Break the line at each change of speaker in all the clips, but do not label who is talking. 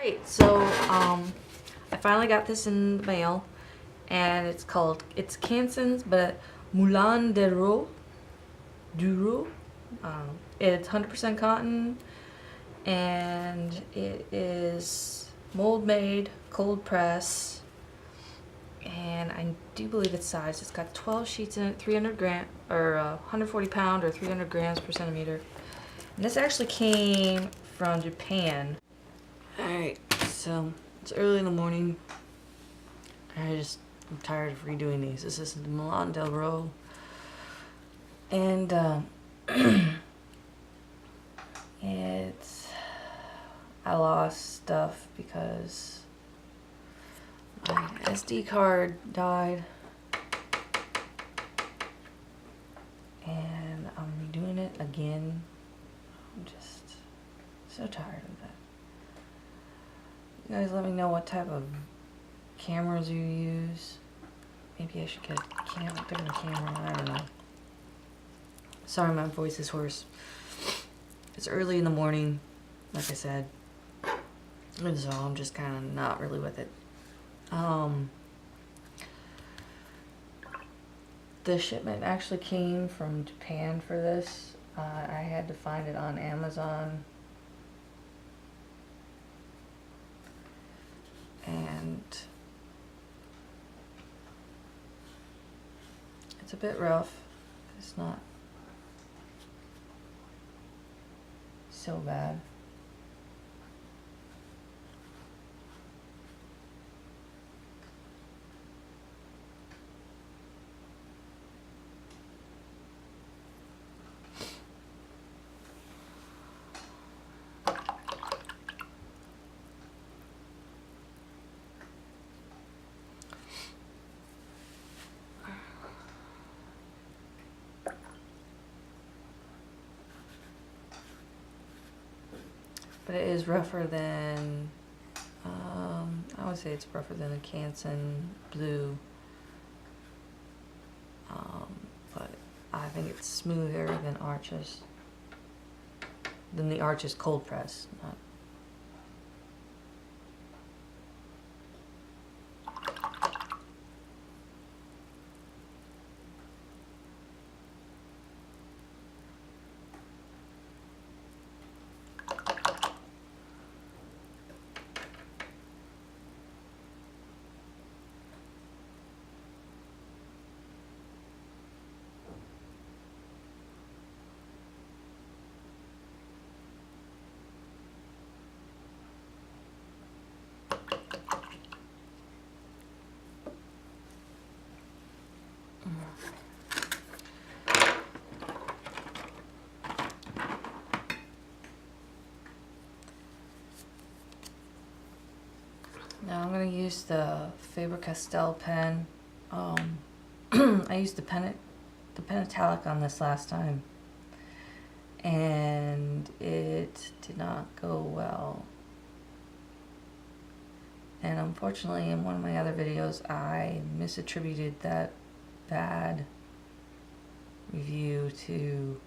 Alright, so I finally got this in the mail, and it's Canson's, but Moulin du Roy. It's 100% cotton, and it is mold made, cold press, and I do believe it's sized. It's got 12 sheets in it, 300 gram or 140 pound or 300 grams per centimeter. And this actually came from Japan. Alright, so it's early in the morning. I'm tired of redoing these. This is the Moulin du Roy. And I lost stuff because my SD card died. And I'm redoing it again. I'm just so tired of that. You guys let me know what type of cameras you use. Maybe I should get a different camera. I don't know. Sorry, my voice is hoarse. It's early in the morning, like I said. And so I'm just kind of not really with it. The shipment actually came from Japan for this. I had to find it on Amazon. And it's a bit rough. It's not so bad. But it is rougher than, I would say it's rougher than a Canson blue. But I think it's smoother than Arches. Than the Arches cold press. Now I'm going to use the Faber-Castell pen. I used the pen metallic on this last time, and it did not go well. And unfortunately, in one of my other videos, I misattributed that bad review to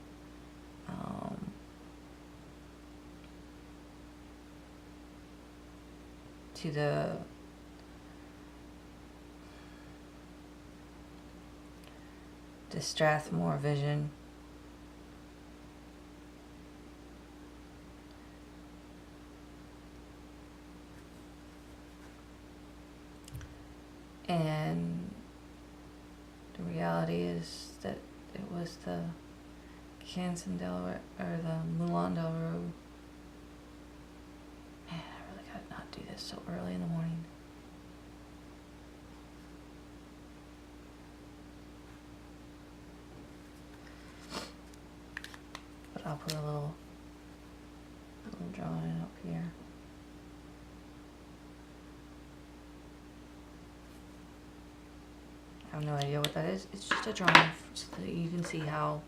the Strathmore vision. And the reality is that it was the Canson or the Moulin du Roy. Man, I really gotta not do this so early in the morning. But I'll put a little drawing up here. I have no idea what that is. It's just a drawing so that you can see how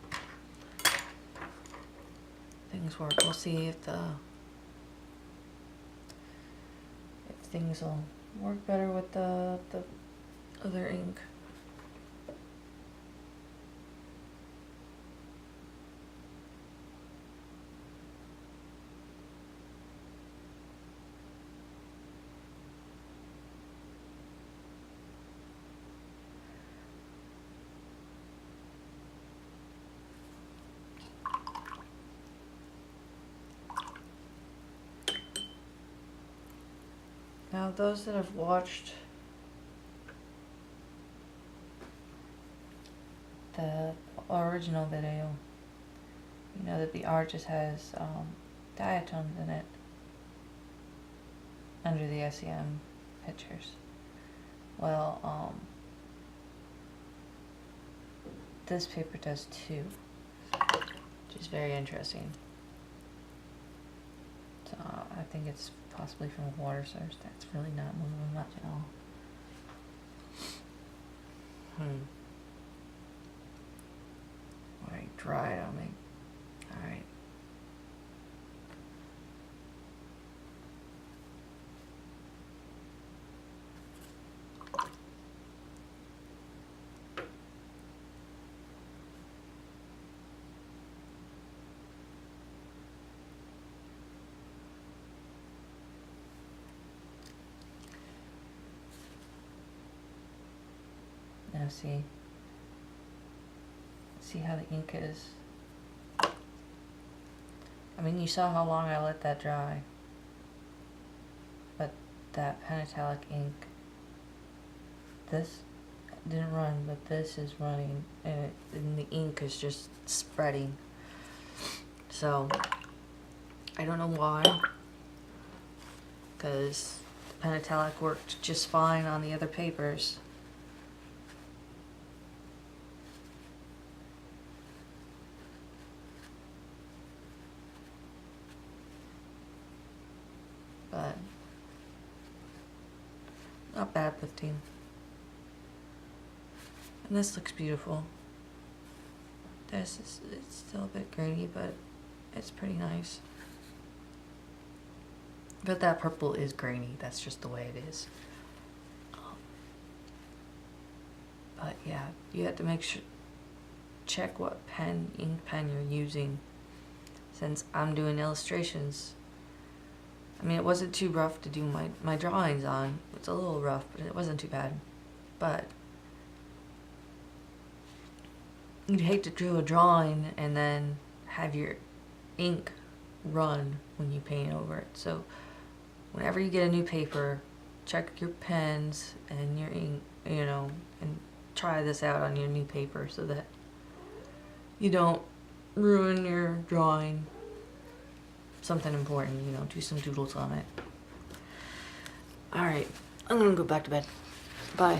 things work. We'll see if things will work better with the other ink. Now, those that have watched the original video, you know that the art just has diatoms in it under the SEM pictures. Well, this paper does too, which is very interesting. So I think it's possibly from a water source. That's really not moving much at all. Alright, dry it on me. Alright. Now see how the ink is. I mean, you saw how long I let that dry, but that penitalic ink, this didn't run, but this is running, and the ink is just spreading. So I don't know why, because the penitalic worked just fine on the other papers. But not bad lifting. And this looks beautiful. This is, it's still a bit grainy, but it's pretty nice. But that purple is grainy. That's just the way it is. But yeah, you have to make sure, check what ink pen you're using. Since I'm doing illustrations, I mean, it wasn't too rough to do my drawings on. It's a little rough, but it wasn't too bad. But you'd hate to do a drawing and then have your ink run when you paint over it. So whenever you get a new paper, check your pens and your ink, you know, and try this out on your new paper so that you don't ruin your drawing. Something important, you know, do some doodles on it. Alright, I'm gonna go back to bed. Bye.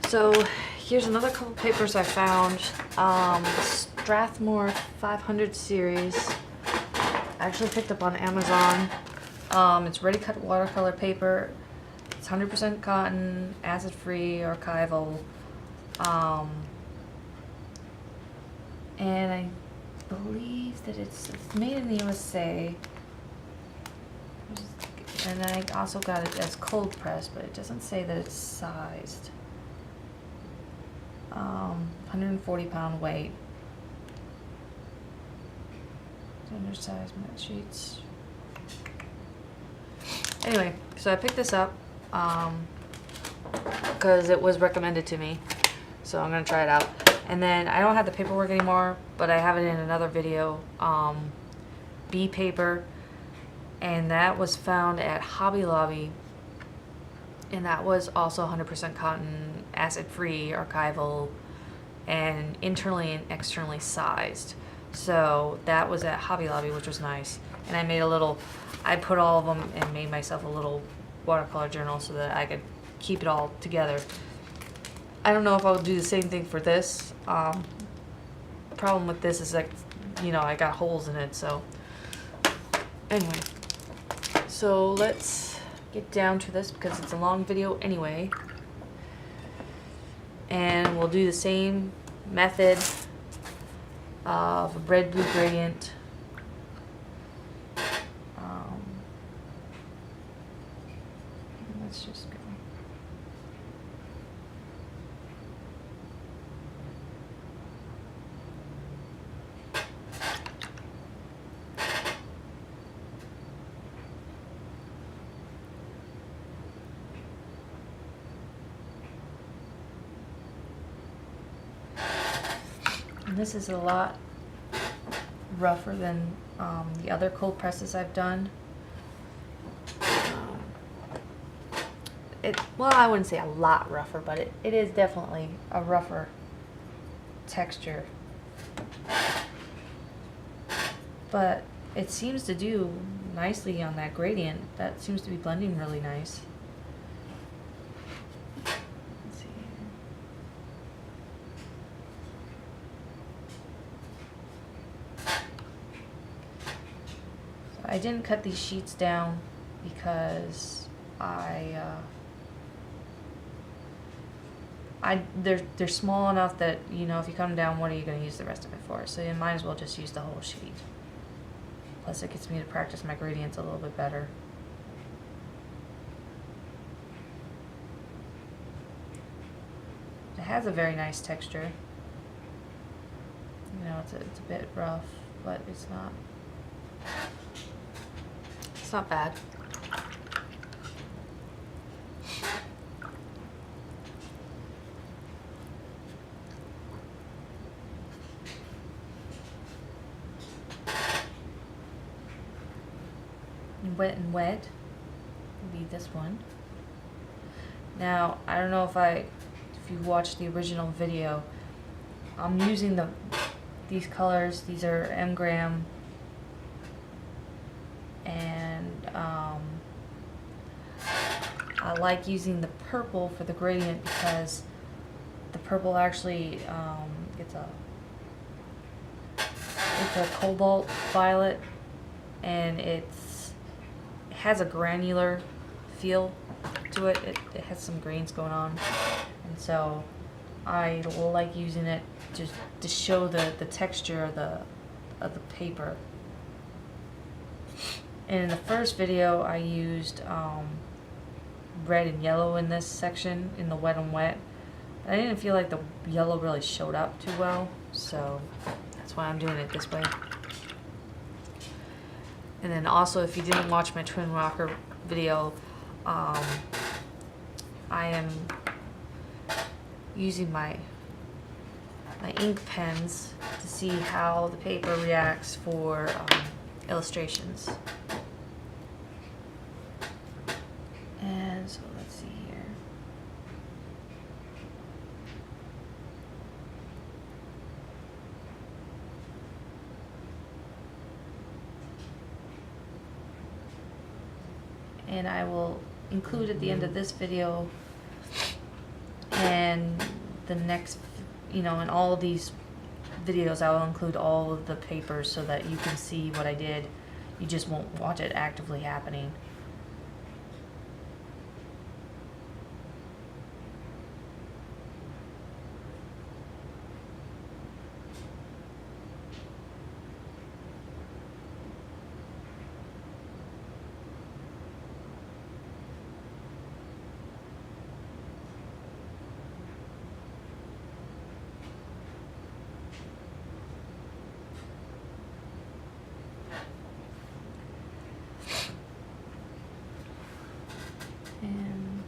So here's another couple papers I found. The Strathmore 500 series. I actually picked up on Amazon. It's ready cut watercolor paper. It's 100% cotton, acid free, archival. And I believe that it's made in the USA, and I also got it as cold press, but it doesn't say that it's sized. 140-pound weight. Undersized mat sheets. Anyway, so I picked this up because it was recommended to me, so I'm gonna try it out. And then I don't have the paperwork anymore, but I have it in another video, B paper, and that was found at Hobby Lobby, and that was also 100% cotton, acid-free, archival, and internally and externally sized. So that was at Hobby Lobby, which was nice. And I made I put all of them and made myself a little watercolor journal so that I could keep it all together. I don't know if I'll do the same thing for this. Problem with this is, like, you know, I got holes in it, so anyway. So let's get down to this because it's a long video anyway. And we'll do the same method of a red-blue gradient. Let's just go. And this is a lot rougher than the other cold presses I've done. well, I wouldn't say a lot rougher, but it is definitely a rougher texture. But it seems to do nicely on that gradient. That seems to be blending really nice. Let's see here. So I didn't cut these sheets down because they're small enough that, you know, if you cut them down, what are you going to use the rest of it for? So you might as well just use the whole sheet. Plus it gets me to practice my gradients a little bit better. It has a very nice texture. You know, it's a bit rough, but it's not bad. Wet and Wet would be this one. Now, I don't know if you watched the original video, I'm using these colors. These are M Graham, and I like using the purple for the gradient because the purple actually it's a cobalt violet, and it has a granular feel to it. It has some greens going on, and so I like using it just to show the texture of the paper. And in the first video I used red and yellow in this section in the Wet and Wet. I didn't feel like the yellow really showed up too well, so that's why I'm doing it this way. And then also, if you didn't watch my twin rocker video, I am using my ink pens to see how the paper reacts for illustrations. And so let's see here. And I will include at the end of this video and the next, you know, in all of these videos I will include all of the papers so that you can see what I did. You just won't watch it actively happening. And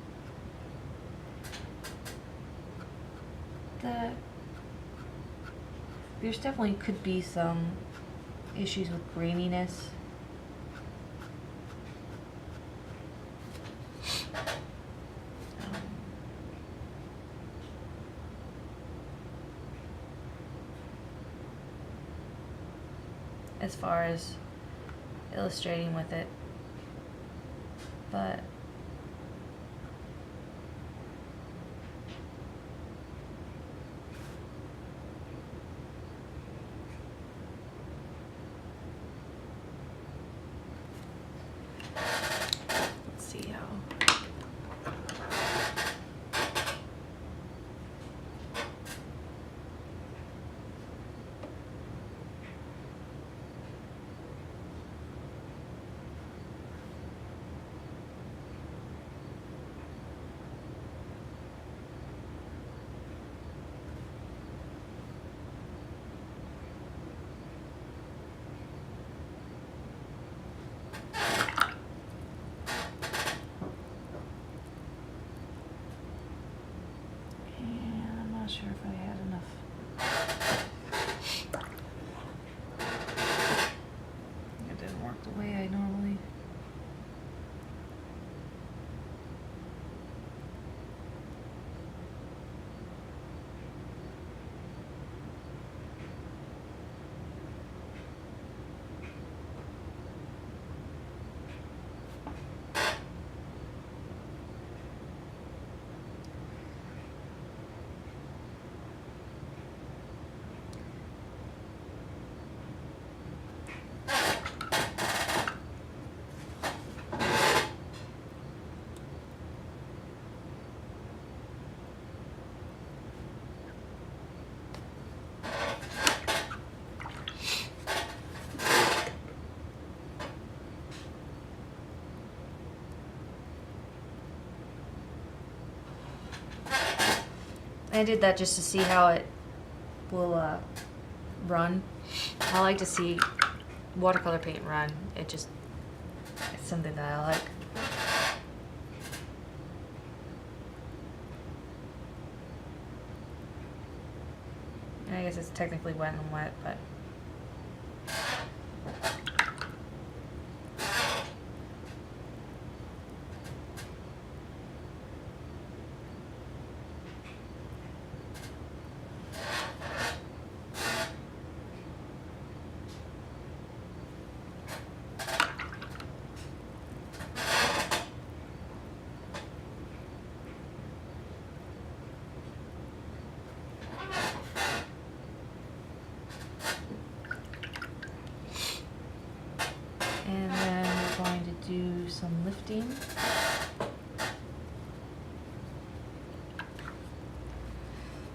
there's definitely could be some issues with graininess. As far as illustrating with it, but let's see how. I did that just to see how it will run. I like to see watercolor paint run. It's something that I like. And I guess it's technically wet and wet, but and then we're going to do some lifting.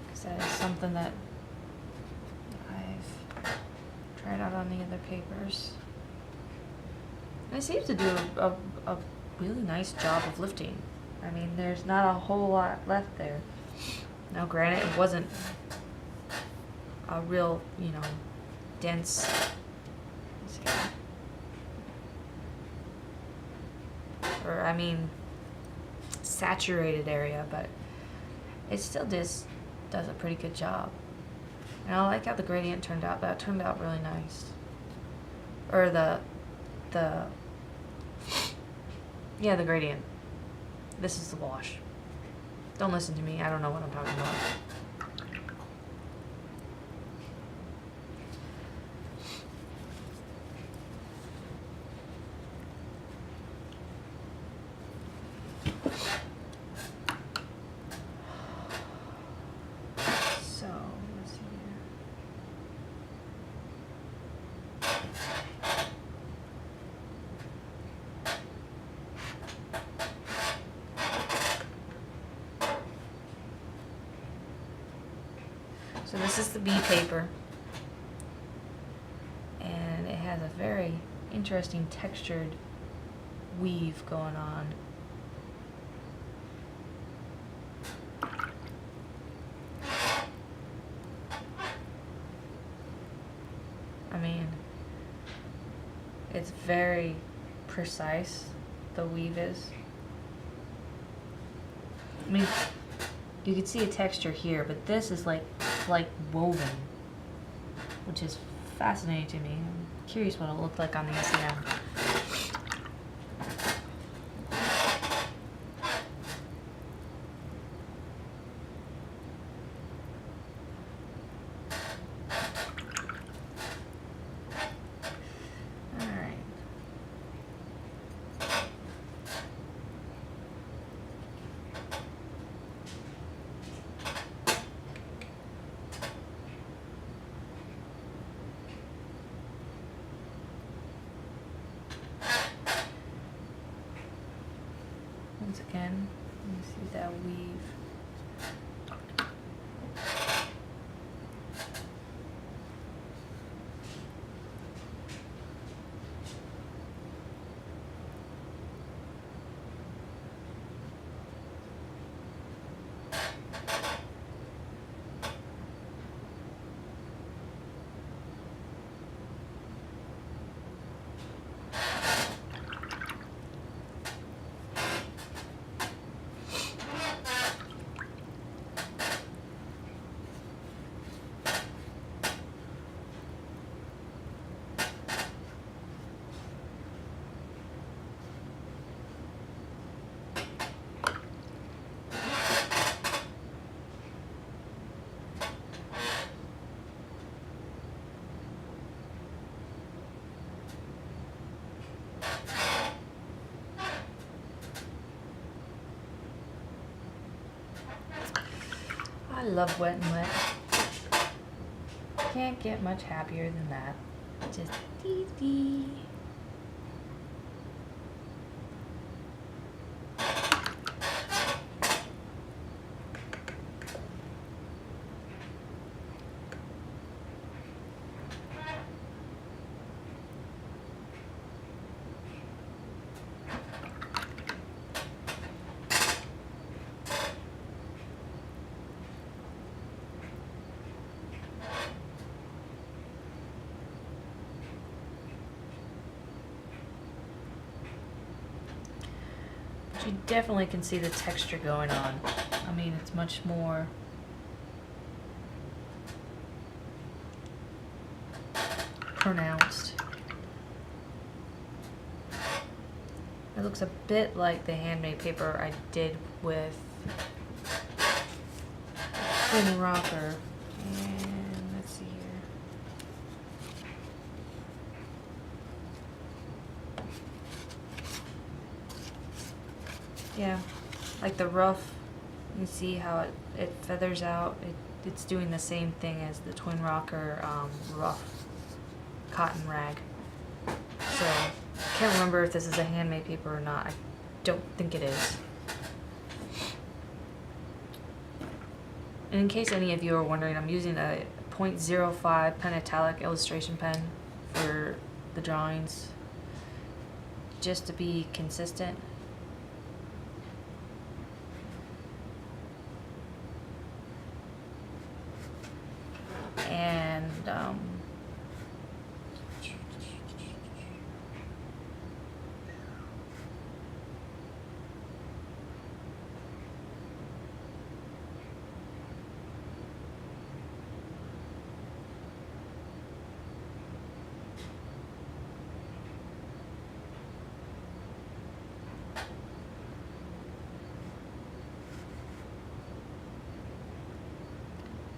Because that is something that I've tried out on the other papers. And it seems to do a really nice job of lifting. I mean, there's not a whole lot left there. Now, granted, it wasn't a real, dense. Or I mean, saturated area, but it still does a pretty good job. And I like how the gradient turned out. That turned out really nice. Or the gradient. This is the wash. Don't listen to me. I don't know what I'm talking about. So, let's see here. So this is the B paper, and it has a very interesting textured weave going on. I mean, it's very precise, the weave is. I mean, you can see a texture here, but this is like woven, which is fascinating to me. I'm curious what it'll look like on the SEM. Once again, you see that weave. I love wet and wet. Can't get much happier than that. Just dee dee. You definitely can see the texture going on. I mean, it's much more pronounced. It looks a bit like the handmade paper I did with Twin Rocker. And let's see here. Yeah, like the rough, you see how it feathers out. It's doing the same thing as the Twin Rocker rough cotton rag. So, I can't remember if this is a handmade paper or not. I don't think it is. And in case any of you are wondering, I'm using a .05 penitalic illustration pen for the drawings, just to be consistent. And I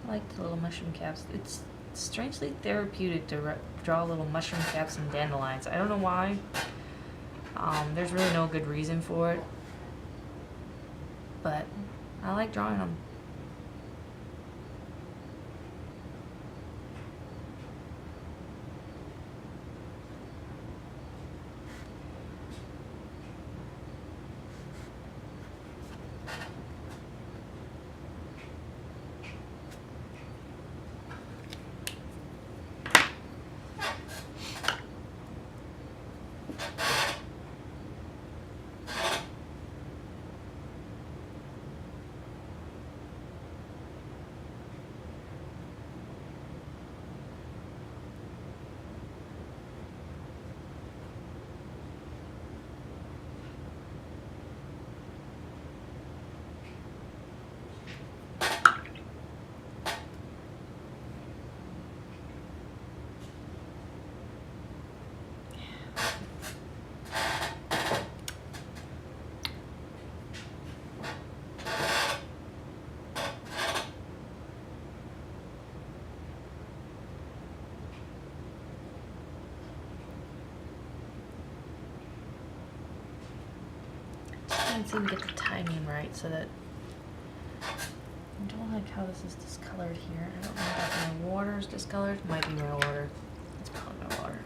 like the little mushroom caps. It's strangely therapeutic to draw little mushroom caps and dandelions. I don't know why. There's really no good reason for it, but I like drawing them. Can't seem to get the timing right, so that I don't like how this is discolored here. I don't know if my water is discolored. Might be my water. It's probably my water.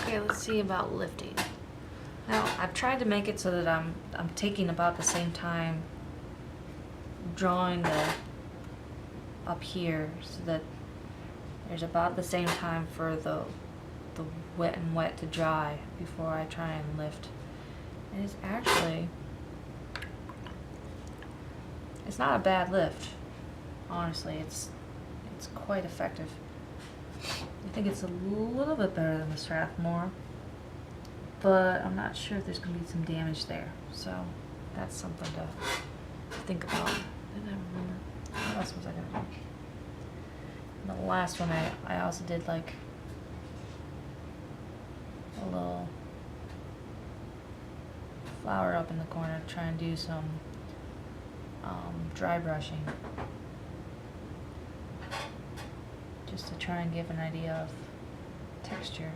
Okay, let's see about lifting. Now, I've tried to make it so that I'm taking about the same time drawing the up here, so that there's about the same time for the wet and wet to dry before I try and lift. And it's actually, it's not a bad lift. Honestly, it's quite effective. I think it's a little bit better than the Strathmore, but I'm not sure if there's going to be some damage there. So that's something to think about. Didn't I remember? What else was I going to do? And the last one I also did like a little flower up in the corner to try and do some dry brushing, just to try and give an idea of texture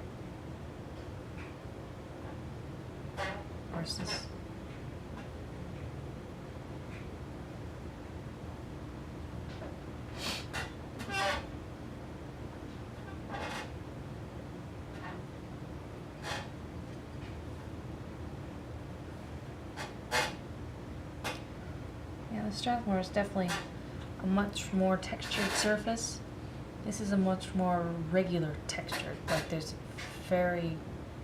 versus the Strathmore is definitely a much more textured surface. This is a much more regular texture, like there's very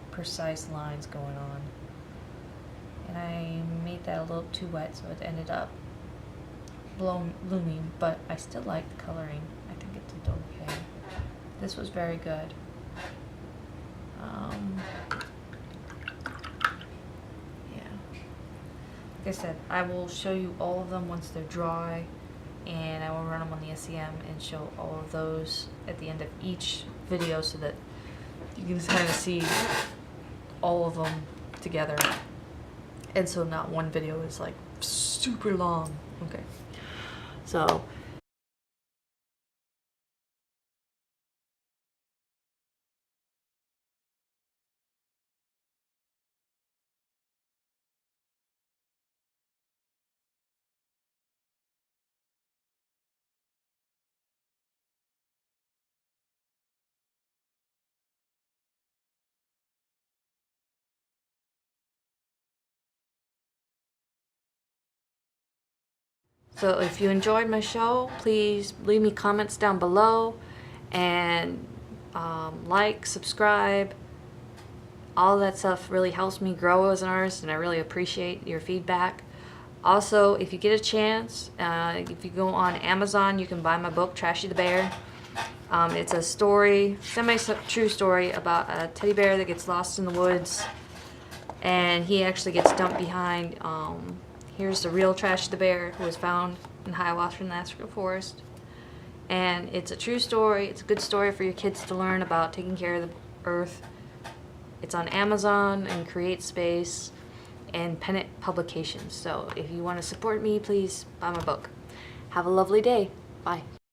precise lines going on. And I made that a little too wet, so it ended up blooming, but I still like the coloring. I think it did okay. This was very good. Like I said, I will show you all of them once they're dry, and I will run them on the SEM and show all of those at the end of each video so that you can kind of see all of them together, and so not one video is like super long. Okay, so if you enjoyed my show, please leave me comments down below, and like, subscribe. All that stuff really helps me grow as an artist, and I really appreciate your feedback. Also, if you get a chance, if you go on Amazon, you can buy my book, Trashy the Bear. It's a story, semi-true story about a teddy bear that gets lost in the woods, and he actually gets dumped behind. Here's the real Trashy the Bear, who was found in Hiawassee National Forest. And it's a true story. It's a good story for your kids to learn about taking care of the earth. It's on Amazon and Create Space and Pennant Publications. So if you want to support me, please buy my book. Have a lovely day. Bye.